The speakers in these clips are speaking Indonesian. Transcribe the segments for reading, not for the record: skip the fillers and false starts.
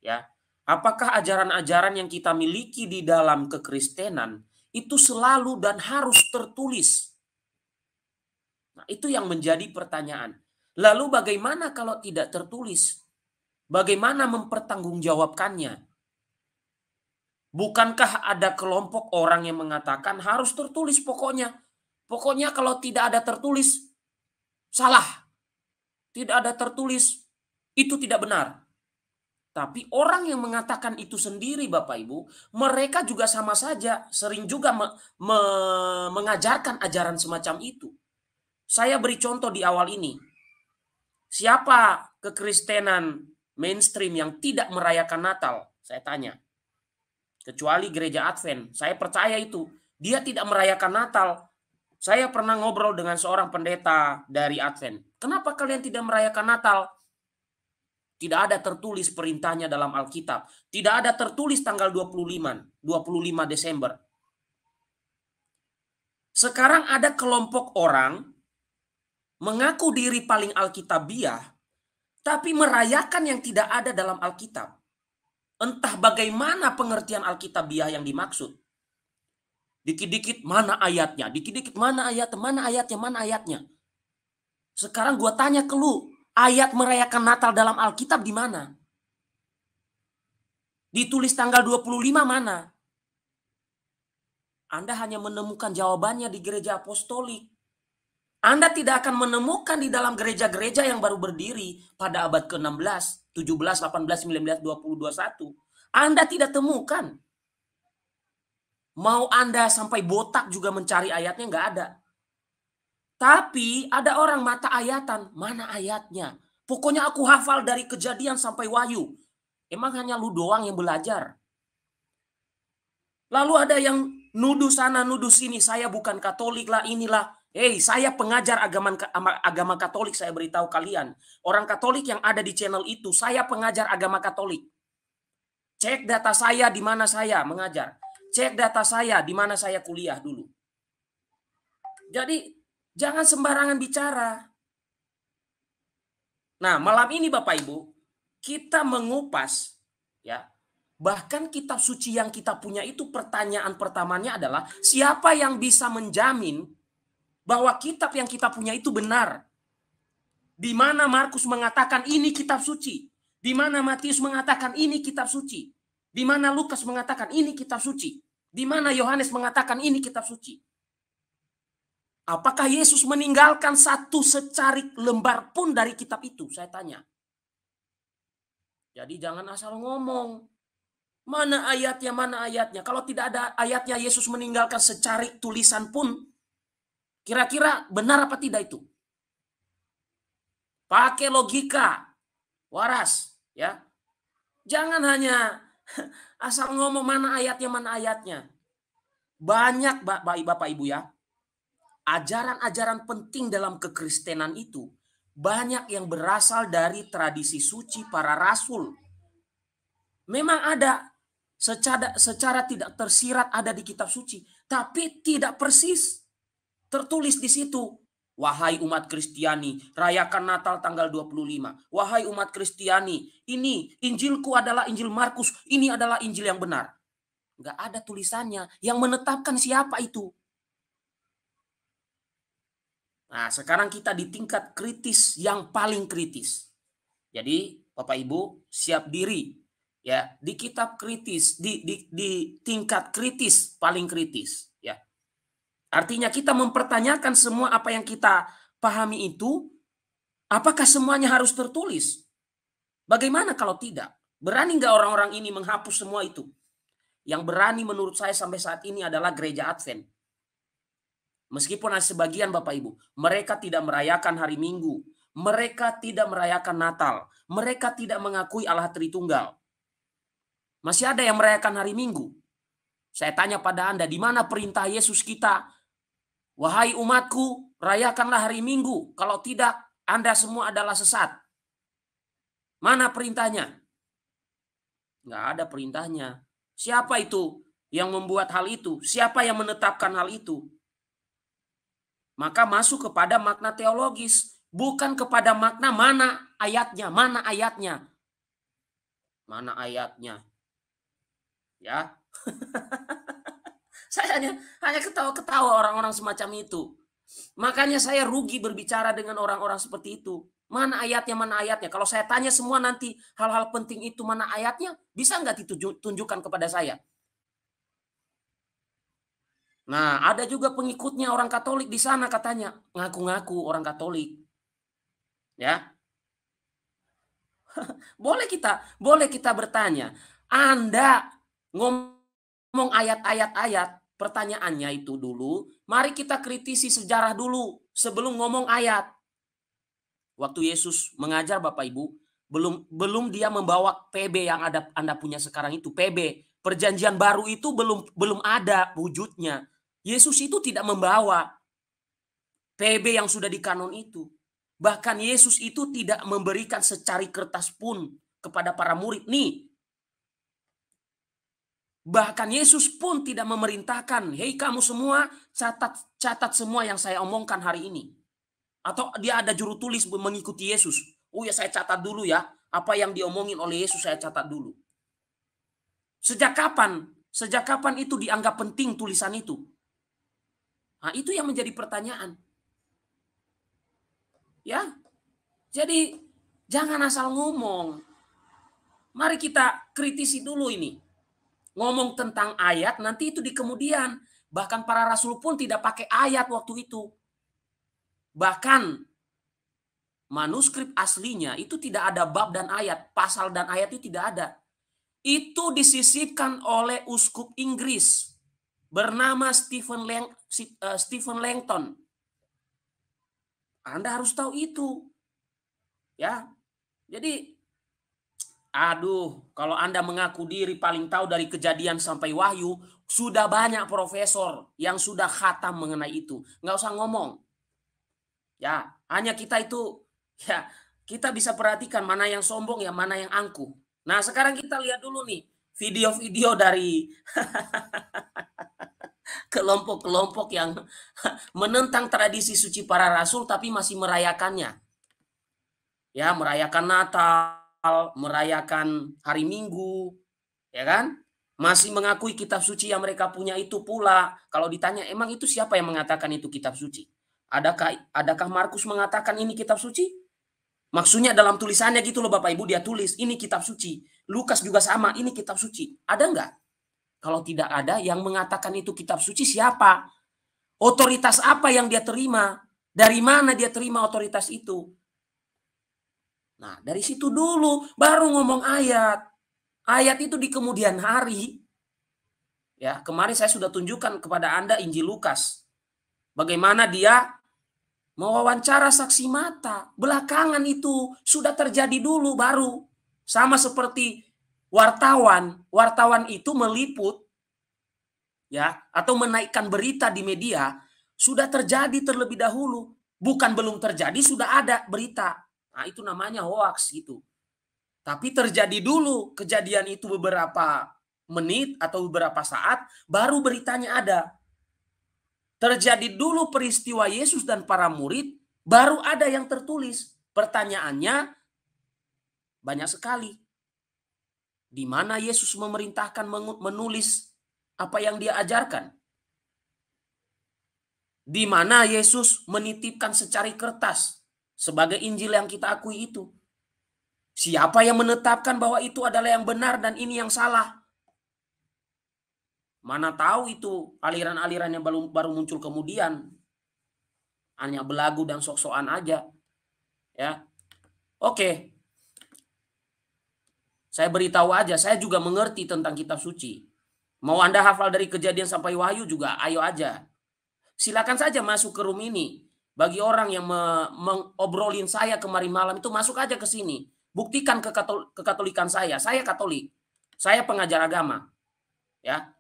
ya. Apakah ajaran-ajaran yang kita miliki di dalam kekristenan itu selalu dan harus tertulis? Nah, itu yang menjadi pertanyaan. Lalu bagaimana kalau tidak tertulis? Bagaimana mempertanggungjawabkannya? Bukankah ada kelompok orang yang mengatakan harus tertulis pokoknya? Pokoknya kalau tidak ada tertulis, salah. Tidak ada tertulis, itu tidak benar. Tapi orang yang mengatakan itu sendiri Bapak Ibu, mereka juga sama saja sering juga mengajarkan ajaran semacam itu. Saya beri contoh di awal ini. Siapa kekristenan mainstream yang tidak merayakan Natal? Saya tanya. Kecuali gereja Advent. Saya percaya itu. Dia tidak merayakan Natal. Saya pernah ngobrol dengan seorang pendeta dari Advent. Kenapa kalian tidak merayakan Natal? Tidak ada tertulis perintahnya dalam Alkitab. Tidak ada tertulis tanggal 25 Desember. Sekarang ada kelompok orang mengaku diri paling Alkitabiah, tapi merayakan yang tidak ada dalam Alkitab. Entah bagaimana pengertian Alkitabiah yang dimaksud. Dikit-dikit mana ayatnya, dikit-dikit mana ayatnya, mana ayatnya, mana ayatnya. Sekarang gua tanya ke lu, ayat merayakan Natal dalam Alkitab di mana? Ditulis tanggal 25 mana? Anda hanya menemukan jawabannya di gereja apostolik. Anda tidak akan menemukan di dalam gereja-gereja yang baru berdiri pada abad ke-16, 17, 18, 19, 20, 21. Anda tidak temukan. Mau Anda sampai botak juga mencari ayatnya, nggak ada. Tapi ada orang mata ayatan, mana ayatnya? Pokoknya aku hafal dari Kejadian sampai Wahyu. Emang hanya lu doang yang belajar? Lalu ada yang nuduh sana, nuduh sini, saya bukan Katolik lah, inilah. Saya pengajar agama Katolik, saya beritahu kalian. Orang Katolik yang ada di channel itu, saya pengajar agama Katolik. Cek data saya di mana saya mengajar. Cek data saya di mana saya kuliah dulu. Jadi jangan sembarangan bicara. Nah, malam ini Bapak Ibu, kita mengupas ya. Bahkan kitab suci yang kita punya itu pertanyaan pertamanya adalah siapa yang bisa menjamin bahwa kitab yang kita punya itu benar? Di mana Markus mengatakan ini kitab suci? Di mana Matius mengatakan ini kitab suci? Di mana Lukas mengatakan ini kitab suci? Di mana Yohanes mengatakan ini kitab suci? Apakah Yesus meninggalkan satu secarik lembar pun dari kitab itu? Saya tanya. Jadi jangan asal ngomong. Mana ayatnya, mana ayatnya. Kalau tidak ada ayatnya Yesus meninggalkan secarik tulisan pun, kira-kira benar apa tidak itu? Pakai logika, waras, ya. Jangan hanya asal ngomong mana ayatnya. Banyak Bapak Ibu ya, ajaran-ajaran penting dalam kekristenan itu banyak yang berasal dari tradisi suci para rasul. Memang ada secara tidak tersirat ada di kitab suci, tapi tidak persis tertulis di situ. Wahai umat Kristiani, rayakan Natal tanggal 25. Wahai umat Kristiani, ini Injilku adalah Injil Markus, ini adalah Injil yang benar. Enggak ada tulisannya yang menetapkan siapa itu. Nah, sekarang kita di tingkat kritis yang paling kritis. Jadi, Bapak Ibu, siap diri ya di kitab kritis, di tingkat kritis paling kritis ya. Artinya kita mempertanyakan semua apa yang kita pahami itu, apakah semuanya harus tertulis? Bagaimana kalau tidak? Berani nggak orang-orang ini menghapus semua itu? Yang berani menurut saya sampai saat ini adalah gereja Advent. Meskipun ada sebagian Bapak Ibu, mereka tidak merayakan hari Minggu, mereka tidak merayakan Natal, mereka tidak mengakui Allah Tritunggal. Masih ada yang merayakan hari Minggu. Saya tanya pada Anda, di mana perintah Yesus kita? Wahai umatku, rayakanlah hari Minggu. Kalau tidak, Anda semua adalah sesat. Mana perintahnya? Nggak ada perintahnya. Siapa itu yang membuat hal itu? Siapa yang menetapkan hal itu? Maka masuk kepada makna teologis. Bukan kepada makna mana ayatnya, mana ayatnya. Mana ayatnya? Ya. Saya hanya ketawa-ketawa orang-orang semacam itu. Makanya saya rugi berbicara dengan orang-orang seperti itu. Mana ayatnya, mana ayatnya. Kalau saya tanya semua nanti hal-hal penting itu mana ayatnya, bisa nggak ditunjukkan kepada saya? Nah, ada juga pengikutnya orang Katolik di sana katanya, ngaku-ngaku orang Katolik. Ya, boleh kita bertanya. Anda ngomong ayat-ayat, pertanyaannya itu dulu, mari kita kritisi sejarah dulu sebelum ngomong ayat. Waktu Yesus mengajar Bapak Ibu, belum dia membawa PB yang ada Anda punya sekarang itu, PB. Perjanjian baru itu belum ada wujudnya. Yesus itu tidak membawa PB yang sudah di kanon itu. Bahkan Yesus itu tidak memberikan secari kertas pun kepada para murid. Nih, bahkan Yesus pun tidak memerintahkan, hei kamu semua catat semua yang saya omongkan hari ini. Atau dia ada juru tulis mengikuti Yesus. Oh ya, saya catat dulu ya. Apa yang diomongin oleh Yesus saya catat dulu. Sejak kapan? Sejak kapan itu dianggap penting tulisan itu? Nah, itu yang menjadi pertanyaan. Ya. Jadi jangan asal ngomong. Mari kita kritisi dulu ini. Ngomong tentang ayat nanti itu di kemudian. Bahkan para rasul pun tidak pakai ayat waktu itu. Bahkan manuskrip aslinya itu tidak ada bab dan ayat, pasal dan ayat itu tidak ada. Itu disisipkan oleh uskup Inggris bernama Stephen Langton. Anda harus tahu itu. Ya. Jadi kalau Anda mengaku diri paling tahu dari Kejadian sampai Wahyu, sudah banyak profesor yang sudah khatam mengenai itu. Nggak usah ngomong. Ya, hanya kita itu, ya, kita bisa perhatikan mana yang sombong ya, mana yang angkuh. Nah, sekarang kita lihat dulu nih video-video dari kelompok-kelompok yang menentang tradisi suci para rasul tapi masih merayakannya. Ya, merayakan Natal, merayakan hari Minggu, ya kan? Masih mengakui kitab suci yang mereka punya itu pula. Kalau ditanya, emang itu siapa yang mengatakan itu kitab suci? Adakah Markus mengatakan ini kitab suci? Maksudnya dalam tulisannya gitu loh Bapak Ibu, dia tulis ini kitab suci. Lukas juga sama, ini kitab suci. Ada nggak? Kalau tidak ada yang mengatakan itu kitab suci, siapa? Otoritas apa yang dia terima? Dari mana dia terima otoritas itu? Nah, dari situ dulu baru ngomong ayat. Ayat itu di kemudian hari. Ya, kemarin saya sudah tunjukkan kepada Anda Injil Lukas. Bagaimana dia mewawancara saksi mata. Belakangan itu sudah terjadi dulu baru. Sama seperti wartawan. Wartawan itu meliput ya atau menaikkan berita di media sudah terjadi terlebih dahulu. Bukan belum terjadi, sudah ada berita. Nah, itu namanya hoax gitu. Tapi terjadi dulu kejadian itu beberapa menit atau beberapa saat, baru beritanya ada. Terjadi dulu peristiwa Yesus dan para murid, baru ada yang tertulis. Pertanyaannya banyak sekali. Di mana Yesus memerintahkan menulis apa yang dia ajarkan? Di mana Yesus menitipkan secari kertas sebagai Injil yang kita akui itu? Siapa yang menetapkan bahwa itu adalah yang benar dan ini yang salah? Mana tahu itu aliran-aliran yang baru muncul kemudian. Hanya belagu dan sok-sokan aja. Ya. Oke. Saya beritahu aja, saya juga mengerti tentang kitab suci. Mau Anda hafal dari Kejadian sampai Wahyu juga, ayo aja. Silakan saja masuk ke room ini. Bagi orang yang mengobrolin saya kemarin malam itu, masuk aja ke sini. Buktikan kekatolikan saya. Saya Katolik. Saya pengajar agama. Ya.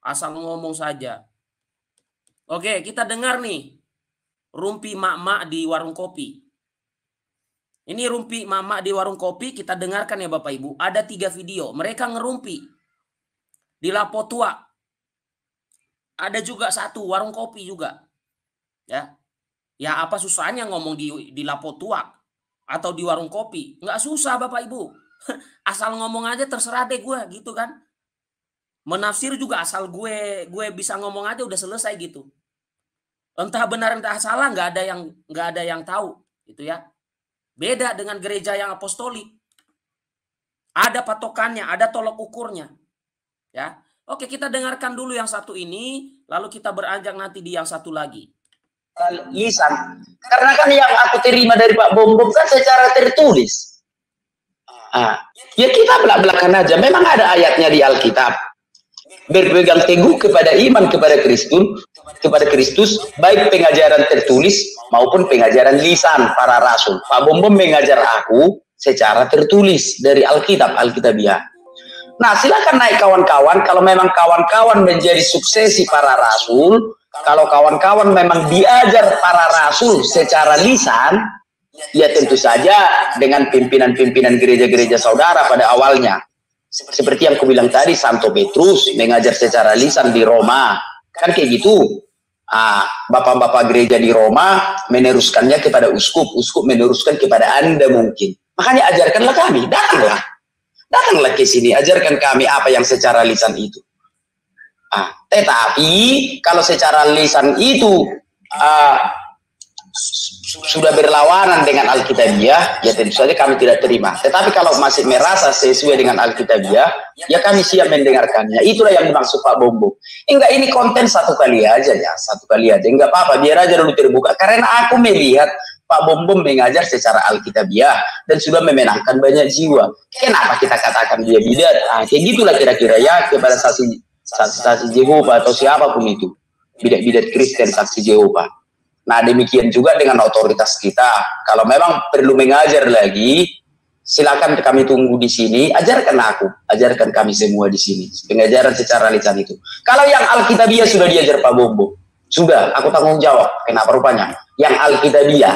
Asal ngomong saja. Oke, kita dengar nih. Rumpi mak-mak di warung kopi. Ini rumpi mak-mak di warung kopi, kita dengarkan ya Bapak Ibu. Ada 3 video. Mereka ngerumpi di Lapo Tua. Ada juga satu warung kopi juga. Ya. Ya apa susahnya ngomong di Lapo Tua atau di warung kopi? Nggak susah Bapak Ibu. Asal ngomong aja terserah deh gue gitu kan. Menafsir juga asal gue bisa ngomong aja udah selesai gitu. Entah benar entah salah nggak ada yang tahu gitu ya. Beda dengan gereja yang apostolik. Ada patokannya, ada tolok ukurnya. Ya. Oke, kita dengarkan dulu yang satu ini, lalu kita beranjak nanti di yang satu lagi. Lisan. Karena kan yang aku terima dari Pak Bom Bom kan secara tertulis. Ya kita belak-belakan aja. Memang ada ayatnya di Alkitab. Berpegang teguh kepada iman kepada Kristus, baik pengajaran tertulis maupun pengajaran lisan para rasul. Pak Bom Bom mengajar aku secara tertulis dari Alkitabiah. Nah, silakan naik kawan-kawan. Kalau memang kawan-kawan menjadi suksesi para rasul, kalau kawan-kawan memang diajar para rasul secara lisan, ya tentu saja dengan pimpinan-pimpinan gereja-gereja saudara pada awalnya. Seperti yang aku bilang tadi, Santo Petrus mengajar secara lisan di Roma. Kan kayak gitu. Bapak-bapak gereja di Roma meneruskannya kepada uskup, uskup meneruskan kepada Anda mungkin. Makanya ajarkanlah kami, datanglah ke sini, ajarkan kami apa yang secara lisan itu. Tetapi kalau secara lisan itu sudah berlawanan dengan Alkitabiah, ya tentu saja kami tidak terima. Tetapi kalau masih merasa sesuai dengan Alkitabiah, ya kami siap mendengarkannya. Itulah yang dimaksud Pak Bom Bom. Enggak, ini konten satu kali aja ya, satu kali aja. Enggak apa-apa, biar aja dulu terbuka. Karena aku melihat Pak Bom Bom mengajar secara Alkitabiah dan sudah memenangkan banyak jiwa. Kenapa kita katakan dia bidat? Kayak gitulah kira-kira ya kepada saksi Jehovah atau siapapun itu. Bidat-bidat Kristen saksi Jehovah. Nah, demikian juga dengan otoritas kita. Kalau memang perlu mengajar lagi, silakan kami tunggu di sini. Ajarkan aku, ajarkan kami semua di sini. Pengajaran secara lisan itu. Kalau yang Alkitabiah sudah diajar Pak Bom Bom, sudah, aku tanggung jawab. Kenapa rupanya? Yang Alkitabiah.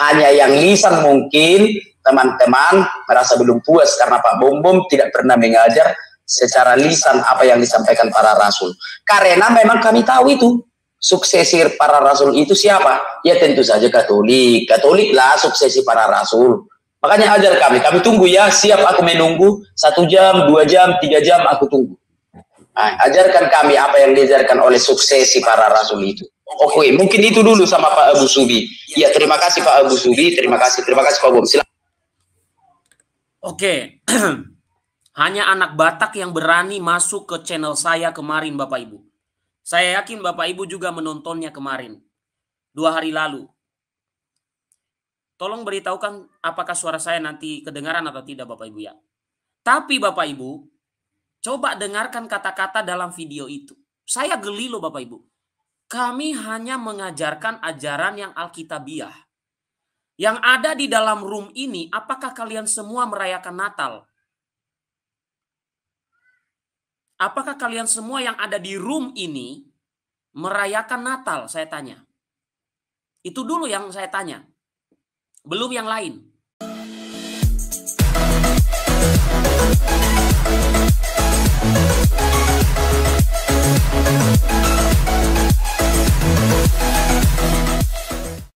Hanya yang lisan mungkin teman-teman merasa belum puas karena Pak Bom Bom tidak pernah mengajar secara lisan apa yang disampaikan para rasul. Karena memang kami tahu itu. Suksesi para rasul itu siapa? Ya tentu saja Katolik. Katolik lah suksesi para rasul. Makanya ajar kami tunggu ya, siap aku menunggu 1 jam, 2 jam, 3 jam aku tunggu. Ajarkan kami apa yang diajarkan oleh suksesi para rasul itu. Oke, mungkin itu dulu sama Pak Abu Subi. Ya, terima kasih Pak Abu Subi, terima kasih Pak Bom. Silakan. Oke. Hanya anak Batak yang berani masuk ke channel saya kemarin Bapak Ibu. Saya yakin Bapak Ibu juga menontonnya kemarin, 2 hari lalu. Tolong beritahukan apakah suara saya nanti kedengaran atau tidak Bapak Ibu ya. Tapi Bapak Ibu, coba dengarkan kata-kata dalam video itu. Saya geli loh Bapak Ibu. Kami hanya mengajarkan ajaran yang Alkitabiah. Yang ada di dalam room ini, apakah kalian semua merayakan Natal? Apakah kalian semua yang ada di room ini merayakan Natal? Saya tanya. Itu dulu yang saya tanya. Belum yang lain.